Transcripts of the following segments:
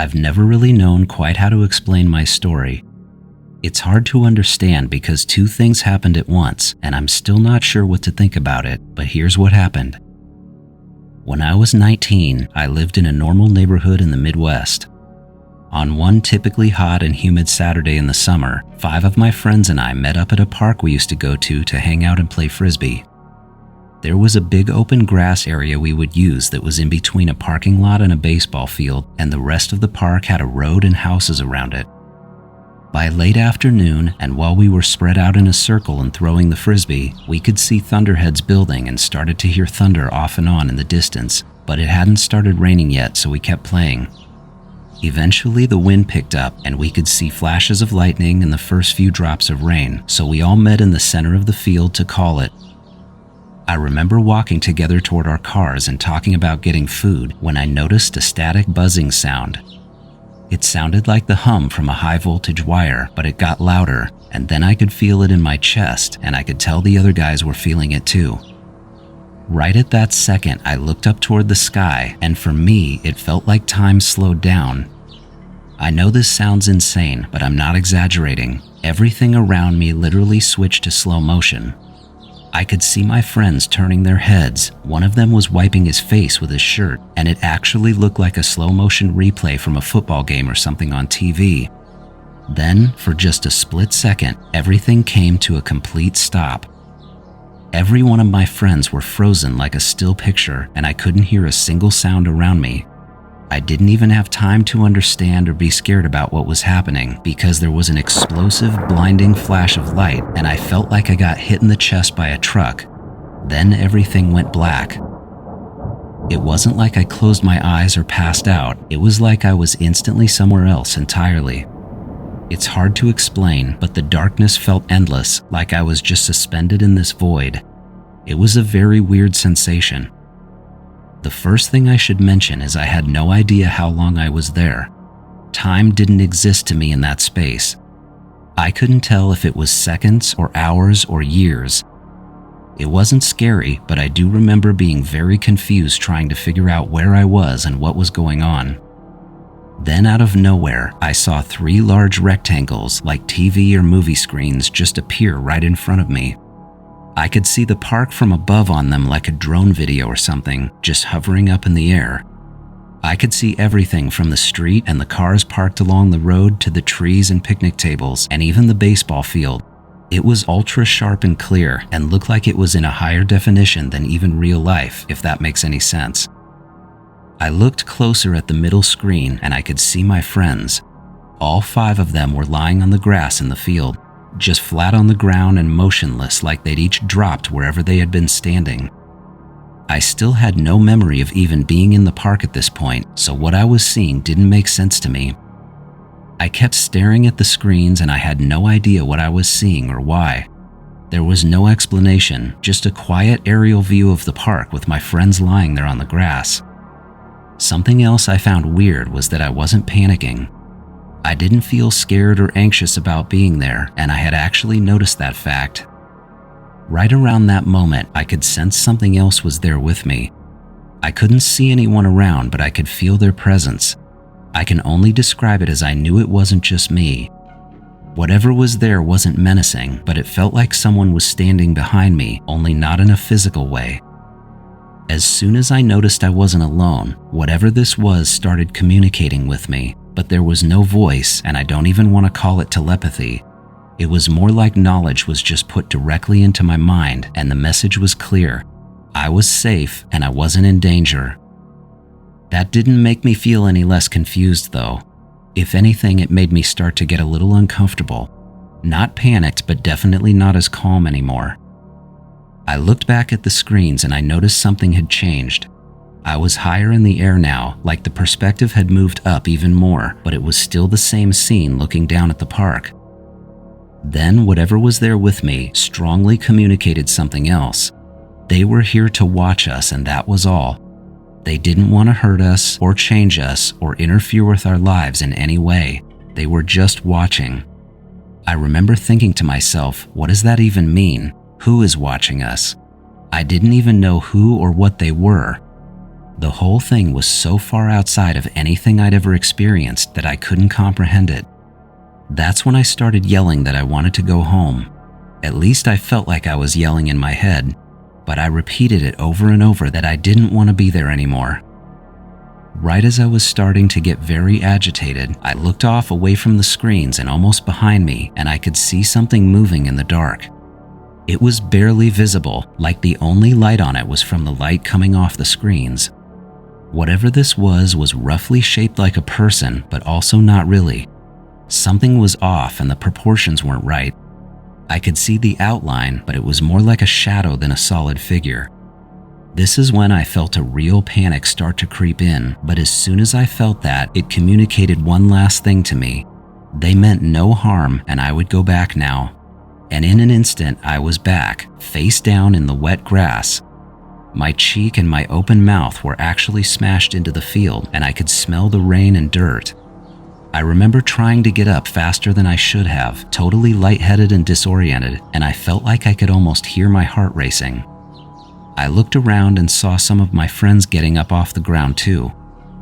I've never really known quite how to explain my story. It's hard to understand because two things happened at once, and I'm still not sure what to think about it, but here's what happened. When I was 19, I lived in a normal neighborhood in the Midwest. On one typically hot and humid Saturday in the summer, 5 of my friends and I met up at a park we used to go to hang out and play frisbee. There was a big open grass area we would use that was in between a parking lot and a baseball field, and the rest of the park had a road and houses around it. By late afternoon, and while we were spread out in a circle and throwing the frisbee, we could see thunderheads building and started to hear thunder off and on in the distance, but it hadn't started raining yet, so we kept playing. Eventually, the wind picked up and we could see flashes of lightning and the first few drops of rain, so we all met in the center of the field to call it. I remember walking together toward our cars and talking about getting food when I noticed a static buzzing sound. It sounded like the hum from a high voltage wire, but it got louder, and then I could feel it in my chest, and I could tell the other guys were feeling it too. Right at that second, I looked up toward the sky, and for me, it felt like time slowed down. I know this sounds insane, but I'm not exaggerating. Everything around me literally switched to slow motion. I could see my friends turning their heads. One of them was wiping his face with his shirt, and it actually looked like a slow motion replay from a football game or something on TV. Then, for just a split second, everything came to a complete stop. Every one of my friends were frozen like a still picture, and I couldn't hear a single sound around me. I didn't even have time to understand or be scared about what was happening because there was an explosive, blinding flash of light, and I felt like I got hit in the chest by a truck. Then everything went black. It wasn't like I closed my eyes or passed out. It was like I was instantly somewhere else entirely. It's hard to explain, but the darkness felt endless, like I was just suspended in this void. It was a very weird sensation. The first thing I should mention is I had no idea how long I was there. Time didn't exist to me in that space. I couldn't tell if it was seconds or hours or years. It wasn't scary, but I do remember being very confused trying to figure out where I was and what was going on. Then out of nowhere, I saw 3 large rectangles like TV or movie screens just appear right in front of me. I could see the park from above on them like a drone video or something, just hovering up in the air. I could see everything from the street and the cars parked along the road to the trees and picnic tables and even the baseball field. It was ultra sharp and clear and looked like it was in a higher definition than even real life, if that makes any sense. I looked closer at the middle screen and I could see my friends. All 5 of them were lying on the grass in the field, just flat on the ground and motionless like they'd each dropped wherever they had been standing. I still had no memory of even being in the park at this point, so what I was seeing didn't make sense to me. I kept staring at the screens and I had no idea what I was seeing or why. There was no explanation, just a quiet aerial view of the park with my friends lying there on the grass. Something else I found weird was that I wasn't panicking. I didn't feel scared or anxious about being there, and I had actually noticed that fact. Right around that moment, I could sense something else was there with me. I couldn't see anyone around, but I could feel their presence. I can only describe it as I knew it wasn't just me. Whatever was there wasn't menacing, but it felt like someone was standing behind me, only not in a physical way. As soon as I noticed I wasn't alone, whatever this was started communicating with me. But there was no voice, and I don't even want to call it telepathy. It was more like knowledge was just put directly into my mind, and the message was clear. I was safe, and I wasn't in danger. That didn't make me feel any less confused, though. If anything, it made me start to get a little uncomfortable. Not panicked, but definitely not as calm anymore. I looked back at the screens, and I noticed something had changed. I was higher in the air now, like the perspective had moved up even more, but it was still the same scene looking down at the park. Then whatever was there with me strongly communicated something else. They were here to watch us, and that was all. They didn't want to hurt us or change us or interfere with our lives in any way. They were just watching. I remember thinking to myself, what does that even mean? Who is watching us? I didn't even know who or what they were. The whole thing was so far outside of anything I'd ever experienced that I couldn't comprehend it. That's when I started yelling that I wanted to go home. At least I felt like I was yelling in my head, but I repeated it over and over that I didn't want to be there anymore. Right as I was starting to get very agitated, I looked off away from the screens and almost behind me, and I could see something moving in the dark. It was barely visible, like the only light on it was from the light coming off the screens. Whatever this was roughly shaped like a person, but also not really. Something was off and the proportions weren't right. I could see the outline, but it was more like a shadow than a solid figure. This is when I felt a real panic start to creep in, but as soon as I felt that, it communicated one last thing to me. They meant no harm and I would go back now. And in an instant, I was back, face down in the wet grass. My cheek and my open mouth were actually smashed into the field, and I could smell the rain and dirt. I remember trying to get up faster than I should have, totally lightheaded and disoriented, and I felt like I could almost hear my heart racing. I looked around and saw some of my friends getting up off the ground too.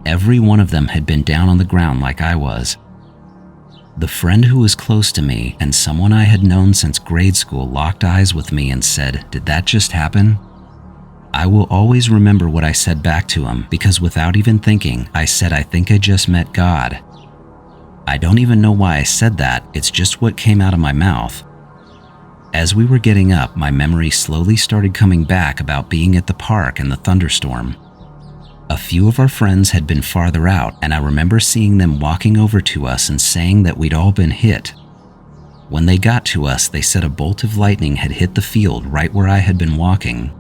Every one of them had been down on the ground like I was. The friend who was close to me and someone I had known since grade school locked eyes with me and said, "Did that just happen?" I will always remember what I said back to him because without even thinking, I said, "I think I just met God." I don't even know why I said that, it's just what came out of my mouth. As we were getting up, my memory slowly started coming back about being at the park and the thunderstorm. A few of our friends had been farther out, and I remember seeing them walking over to us and saying that we'd all been hit. When they got to us, they said a bolt of lightning had hit the field right where I had been walking.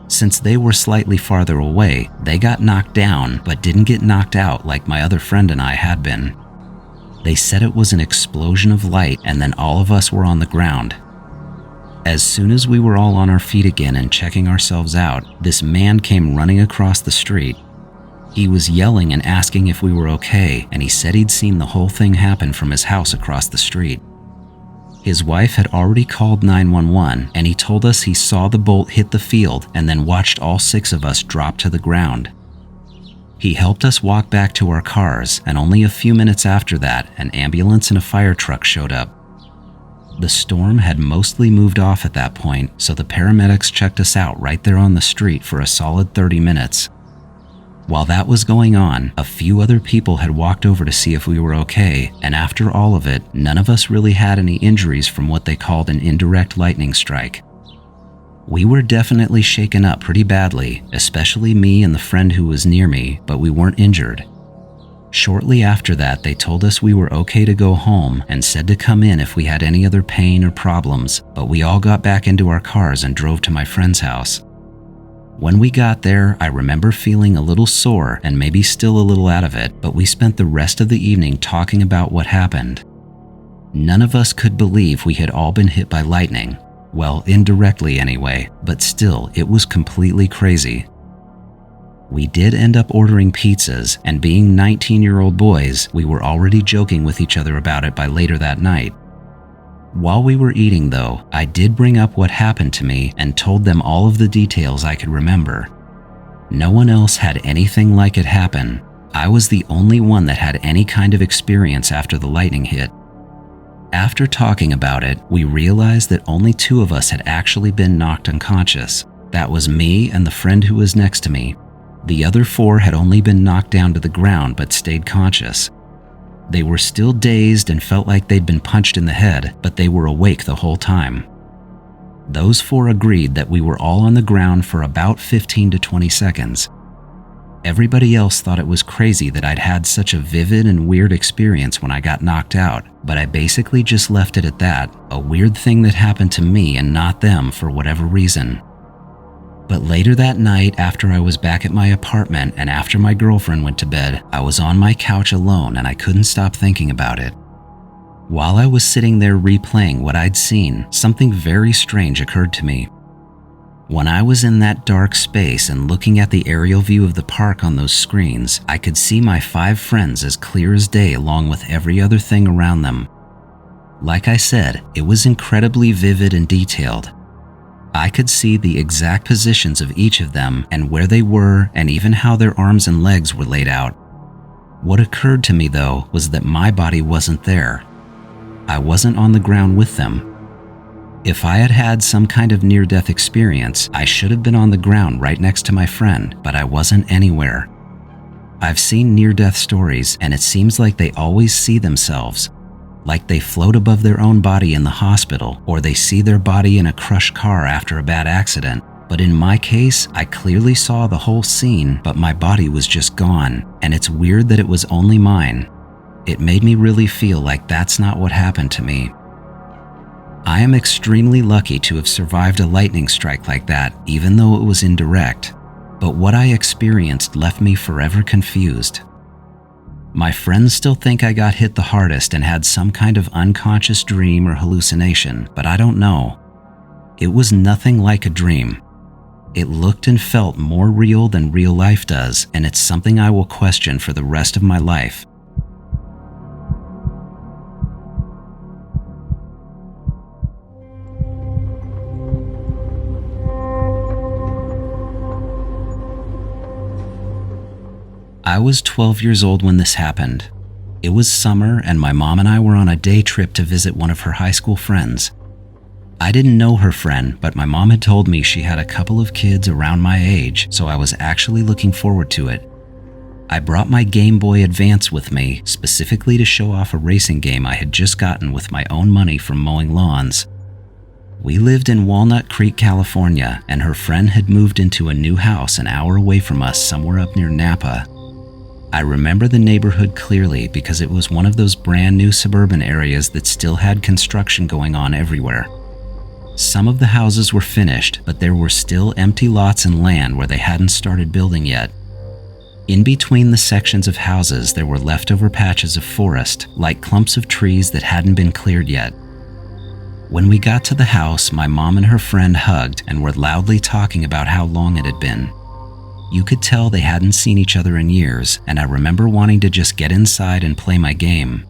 Since they were slightly farther away, they got knocked down but didn't get knocked out like my other friend and I had been. They said it was an explosion of light and then all of us were on the ground. As soon as we were all on our feet again and checking ourselves out, this man came running across the street. He was yelling and asking if we were okay, and he said he'd seen the whole thing happen from his house across the street. His wife had already called 911, and he told us he saw the bolt hit the field and then watched all 6 of us drop to the ground. He helped us walk back to our cars, and only a few minutes after that, an ambulance and a fire truck showed up. The storm had mostly moved off at that point, so the paramedics checked us out right there on the street for a solid 30 minutes. While that was going on, a few other people had walked over to see if we were okay, and after all of it, none of us really had any injuries from what they called an indirect lightning strike. We were definitely shaken up pretty badly, especially me and the friend who was near me, but we weren't injured. Shortly after that, they told us we were okay to go home and said to come in if we had any other pain or problems, but we all got back into our cars and drove to my friend's house. When we got there, I remember feeling a little sore and maybe still a little out of it, but we spent the rest of the evening talking about what happened. None of us could believe we had all been hit by lightning. Well, indirectly anyway, but still, it was completely crazy. We did end up ordering pizzas, and being 19-year-old boys, we were already joking with each other about it by later that night. While we were eating though, I did bring up what happened to me and told them all of the details I could remember. No one else had anything like it happen. I was the only one that had any kind of experience after the lightning hit. After talking about it, we realized that only 2 of us had actually been knocked unconscious. That was me and the friend who was next to me. The other 4 had only been knocked down to the ground but stayed conscious. They were still dazed and felt like they'd been punched in the head, but they were awake the whole time. Those 4 agreed that we were all on the ground for about 15 to 20 seconds. Everybody else thought it was crazy that I'd had such a vivid and weird experience when I got knocked out, but I basically just left it at that, a weird thing that happened to me and not them for whatever reason. But later that night, after I was back at my apartment and after my girlfriend went to bed, I was on my couch alone and I couldn't stop thinking about it. While I was sitting there replaying what I'd seen, something very strange occurred to me. When I was in that dark space and looking at the aerial view of the park on those screens, I could see my 5 friends as clear as day along with every other thing around them. Like I said, it was incredibly vivid and detailed. I could see the exact positions of each of them and where they were and even how their arms and legs were laid out. What occurred to me though was that my body wasn't there. I wasn't on the ground with them. If I had had some kind of near-death experience, I should have been on the ground right next to my friend, but I wasn't anywhere. I've seen near-death stories, and it seems like they always see themselves, like they float above their own body in the hospital, or they see their body in a crushed car after a bad accident. But in my case, I clearly saw the whole scene, but my body was just gone, and it's weird that it was only mine. It made me really feel like that's not what happened to me. I am extremely lucky to have survived a lightning strike like that, even though it was indirect, but what I experienced left me forever confused. My friends still think I got hit the hardest and had some kind of unconscious dream or hallucination, but I don't know. It was nothing like a dream. It looked and felt more real than real life does, and it's something I will question for the rest of my life. I was 12 years old when this happened. It was summer and my mom and I were on a day trip to visit one of her high school friends. I didn't know her friend, but my mom had told me she had a couple of kids around my age, so I was actually looking forward to it. I brought my Game Boy Advance with me, specifically to show off a racing game I had just gotten with my own money from mowing lawns. We lived in Walnut Creek, California, and her friend had moved into a new house an hour away from us somewhere up near Napa. I remember the neighborhood clearly because it was one of those brand new suburban areas that still had construction going on everywhere. Some of the houses were finished, but there were still empty lots and land where they hadn't started building yet. In between the sections of houses, there were leftover patches of forest, like clumps of trees that hadn't been cleared yet. When we got to the house, my mom and her friend hugged and were loudly talking about how long it had been. You could tell they hadn't seen each other in years, and I remember wanting to just get inside and play my game.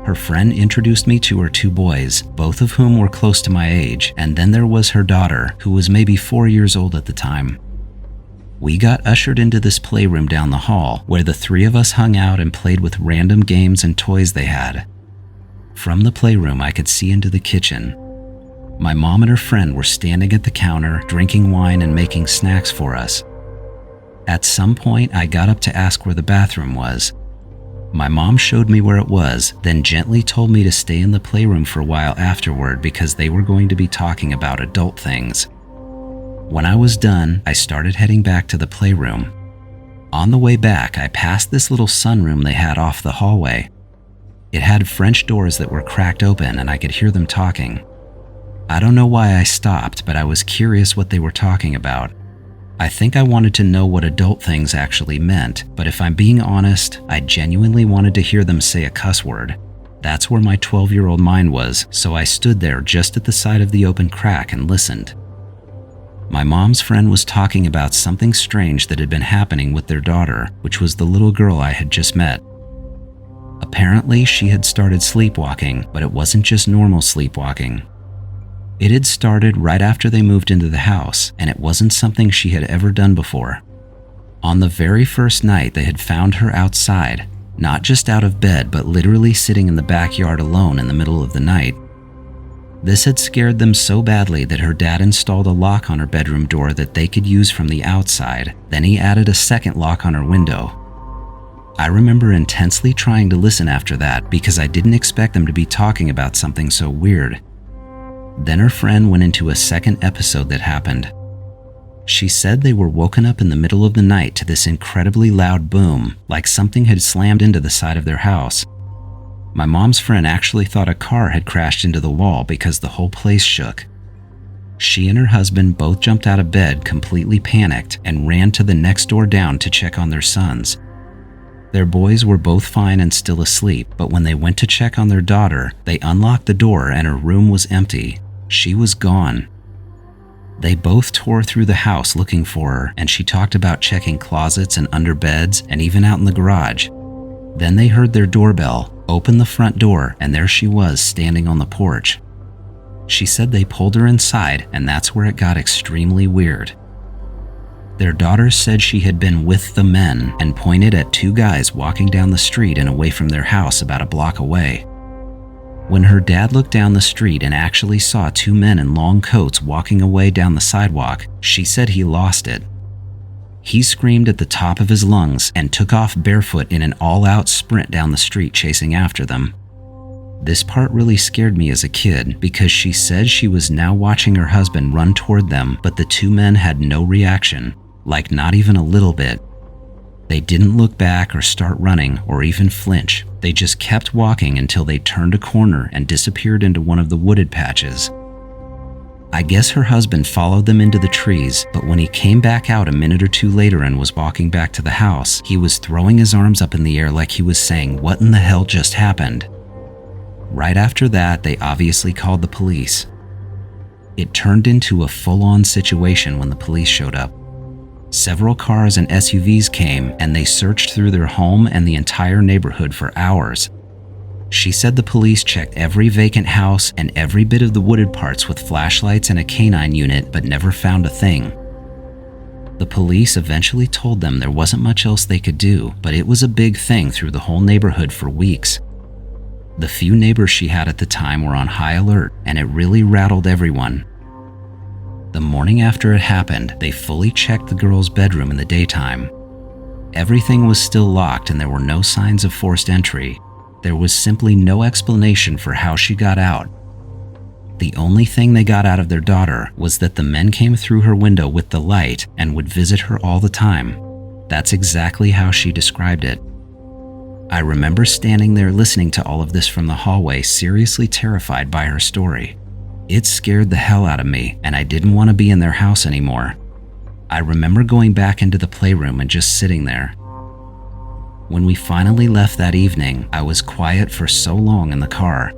Her friend introduced me to her two boys, both of whom were close to my age, and then there was her daughter, who was maybe 4 years old at the time. We got ushered into this playroom down the hall, where the three of us hung out and played with random games and toys they had. From the playroom, I could see into the kitchen. My mom and her friend were standing at the counter, drinking wine and making snacks for us. At some point, I got up to ask where the bathroom was. My mom showed me where it was, then gently told me to stay in the playroom for a while afterward because they were going to be talking about adult things. When I was done, I started heading back to the playroom. On the way back, I passed this little sunroom they had off the hallway. It had French doors that were cracked open and I could hear them talking. I don't know why I stopped, but I was curious what they were talking about. I think I wanted to know what adult things actually meant, but if I'm being honest, I genuinely wanted to hear them say a cuss word. That's where my 12-year-old mind was, so I stood there just at the side of the open crack and listened. My mom's friend was talking about something strange that had been happening with their daughter, which was the little girl I had just met. Apparently, she had started sleepwalking, but it wasn't just normal sleepwalking. It had started right after they moved into the house, and it wasn't something she had ever done before. On the very first night, they had found her outside, not just out of bed, but literally sitting in the backyard alone in the middle of the night. This had scared them so badly that her dad installed a lock on her bedroom door that they could use from the outside. Then he added a second lock on her window. I remember intensely trying to listen after that because I didn't expect them to be talking about something so weird. Then her friend went into a second episode that happened. She said they were woken up in the middle of the night to this incredibly loud boom, like something had slammed into the side of their house. My mom's friend actually thought a car had crashed into the wall because the whole place shook. She and her husband both jumped out of bed completely panicked and ran to the next door down to check on their sons. Their boys were both fine and still asleep, but when they went to check on their daughter, they unlocked the door and her room was empty. She was gone. They both tore through the house looking for her, and she talked about checking closets and under beds and even out in the garage. Then they heard their doorbell, open the front door, and there she was standing on the porch. She said they pulled her inside, and that's where it got extremely weird. Their daughter said she had been with the men and pointed at two guys walking down the street and away from their house about a block away. When her dad looked down the street and actually saw two men in long coats walking away down the sidewalk, she said he lost it. He screamed at the top of his lungs and took off barefoot in an all-out sprint down the street chasing after them. This part really scared me as a kid because she said she was now watching her husband run toward them, but the two men had no reaction, like not even a little bit. They didn't look back or start running or even flinch. They just kept walking until they turned a corner and disappeared into one of the wooded patches. I guess her husband followed them into the trees, but when he came back out a minute or two later and was walking back to the house, he was throwing his arms up in the air like he was saying, "What in the hell just happened?" Right after that, they obviously called the police. It turned into a full-on situation when the police showed up. Several cars and SUVs came, and they searched through their home and the entire neighborhood for hours. She said the police checked every vacant house and every bit of the wooded parts with flashlights and a canine unit, but never found a thing. The police eventually told them there wasn't much else they could do, but it was a big thing through the whole neighborhood for weeks. The few neighbors she had at the time were on high alert, and it really rattled everyone. The morning after it happened, they fully checked the girl's bedroom in the daytime. Everything was still locked and there were no signs of forced entry. There was simply no explanation for how she got out. The only thing they got out of their daughter was that the men came through her window with the light and would visit her all the time. That's exactly how she described it. I remember standing there listening to all of this from the hallway, seriously terrified by her story. It scared the hell out of me, and I didn't want to be in their house anymore. I remember going back into the playroom and just sitting there. When we finally left that evening, I was quiet for so long in the car.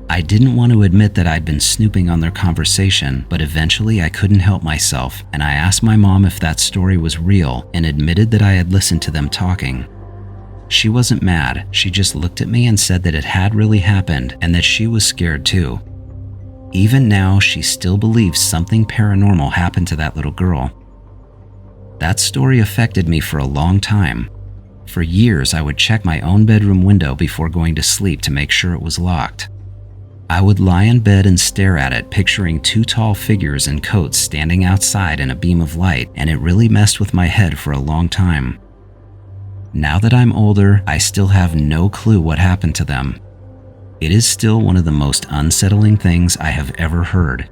I didn't want to admit that I'd been snooping on their conversation, but eventually I couldn't help myself, and I asked my mom if that story was real and admitted that I had listened to them talking. She wasn't mad, she just looked at me and said that it had really happened and that she was scared too. Even now, she still believes something paranormal happened to that little girl. That story affected me for a long time. For years, I would check my own bedroom window before going to sleep to make sure it was locked. I would lie in bed and stare at it, picturing two tall figures in coats standing outside in a beam of light, and it really messed with my head for a long time. Now that I'm older, I still have no clue what happened to them. It is still one of the most unsettling things I have ever heard.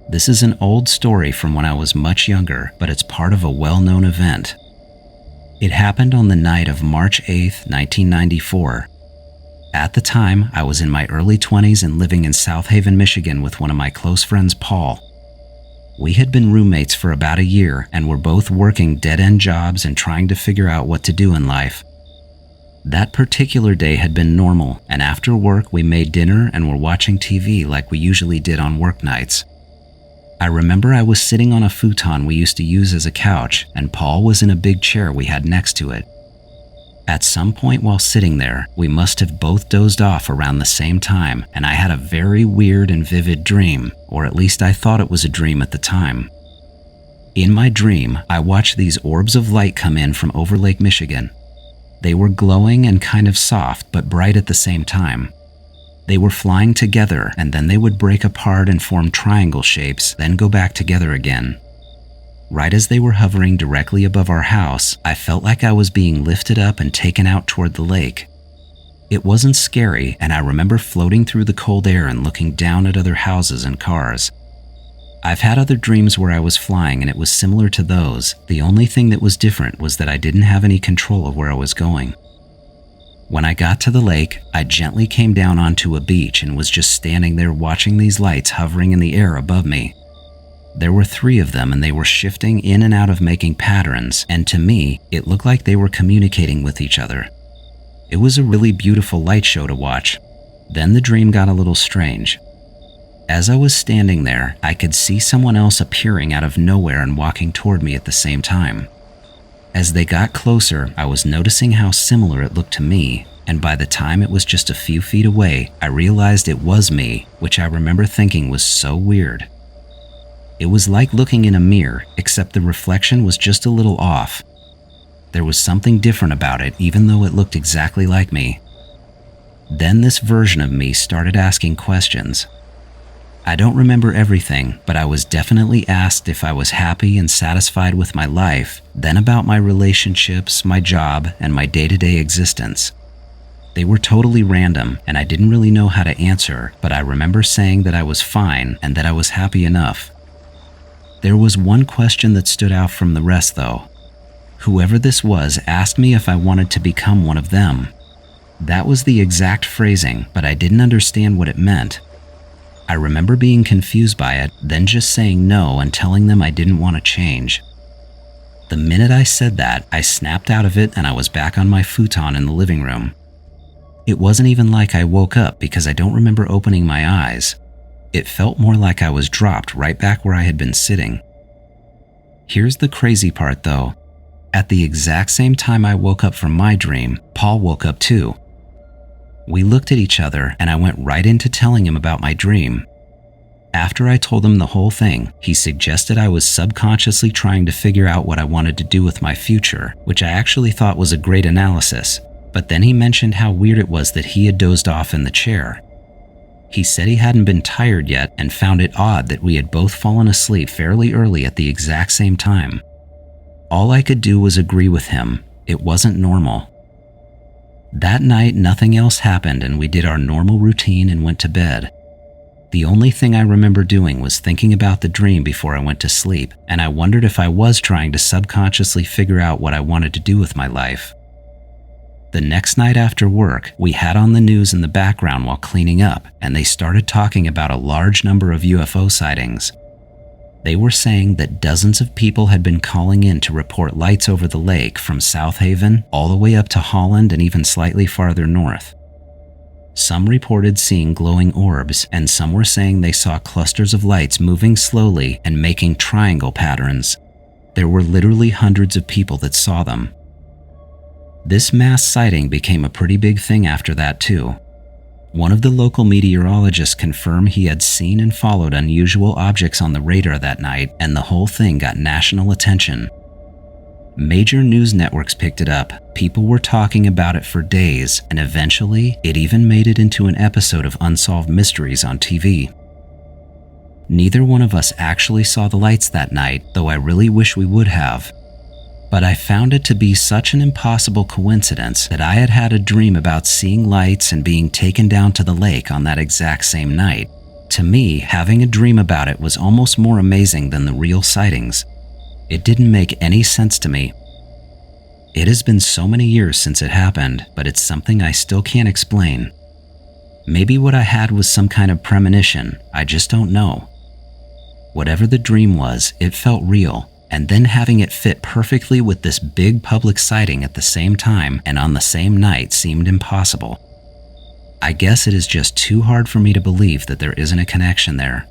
This is an old story from when I was much younger, but it's part of a well-known event. It happened on the night of March 8th, 1994. At the time, I was in my early 20s and living in South Haven, Michigan with one of my close friends, Paul. We had been roommates for about a year and were both working dead-end jobs and trying to figure out what to do in life. That particular day had been normal, and after work we made dinner and were watching TV like we usually did on work nights. I remember I was sitting on a futon we used to use as a couch, and Paul was in a big chair we had next to it. At some point while sitting there, we must have both dozed off around the same time, and I had a very weird and vivid dream, or at least I thought it was a dream at the time. In my dream, I watched these orbs of light come in from over Lake Michigan. They were glowing and kind of soft, but bright at the same time. They were flying together, and then they would break apart and form triangle shapes, then go back together again. Right as they were hovering directly above our house, I felt like I was being lifted up and taken out toward the lake. It wasn't scary, and I remember floating through the cold air and looking down at other houses and cars. I've had other dreams where I was flying, and it was similar to those. The only thing that was different was that I didn't have any control of where I was going. When I got to the lake, I gently came down onto a beach and was just standing there watching these lights hovering in the air above me. There were 3 of them, and they were shifting in and out of making patterns, and to me, it looked like they were communicating with each other. It was a really beautiful light show to watch. Then the dream got a little strange. As I was standing there, I could see someone else appearing out of nowhere and walking toward me at the same time. As they got closer, I was noticing how similar it looked to me, and by the time it was just a few feet away, I realized it was me, which I remember thinking was so weird. It was like looking in a mirror, except the reflection was just a little off. There was something different about it, even though it looked exactly like me. Then this version of me started asking questions. I don't remember everything, but I was definitely asked if I was happy and satisfied with my life, then about my relationships, my job, and my day-to-day existence. They were totally random, and I didn't really know how to answer, but I remember saying that I was fine and that I was happy enough. There was one question that stood out from the rest, though. Whoever this was asked me if I wanted to become one of them. That was the exact phrasing, but I didn't understand what it meant. I remember being confused by it, then just saying no and telling them I didn't want to change. The minute I said that, I snapped out of it and I was back on my futon in the living room. It wasn't even like I woke up because I don't remember opening my eyes. It felt more like I was dropped right back where I had been sitting. Here's the crazy part though. At the exact same time I woke up from my dream, Paul woke up too. We looked at each other and I went right into telling him about my dream. After I told him the whole thing, he suggested I was subconsciously trying to figure out what I wanted to do with my future, which I actually thought was a great analysis. But then he mentioned how weird it was that he had dozed off in the chair. He said he hadn't been tired yet and found it odd that we had both fallen asleep fairly early at the exact same time. All I could do was agree with him. It wasn't normal. That night, nothing else happened and we did our normal routine and went to bed. The only thing I remember doing was thinking about the dream before I went to sleep, and I wondered if I was trying to subconsciously figure out what I wanted to do with my life. The next night after work, we had on the news in the background while cleaning up, and they started talking about a large number of UFO sightings. They were saying that dozens of people had been calling in to report lights over the lake from South Haven all the way up to Holland and even slightly farther north. Some reported seeing glowing orbs, and some were saying they saw clusters of lights moving slowly and making triangle patterns. There were literally hundreds of people that saw them. This mass sighting became a pretty big thing after that too. One of the local meteorologists confirmed he had seen and followed unusual objects on the radar that night, and the whole thing got national attention. Major news networks picked it up, people were talking about it for days, and eventually it even made it into an episode of Unsolved Mysteries on TV. Neither one of us actually saw the lights that night, though I really wish we would have. But I found it to be such an impossible coincidence that I had had a dream about seeing lights and being taken down to the lake on that exact same night. To me, having a dream about it was almost more amazing than the real sightings. It didn't make any sense to me. It has been so many years since it happened, but it's something I still can't explain. Maybe what I had was some kind of premonition, I just don't know. Whatever the dream was, it felt real. And then having it fit perfectly with this big public sighting at the same time and on the same night seemed impossible. I guess it is just too hard for me to believe that there isn't a connection there.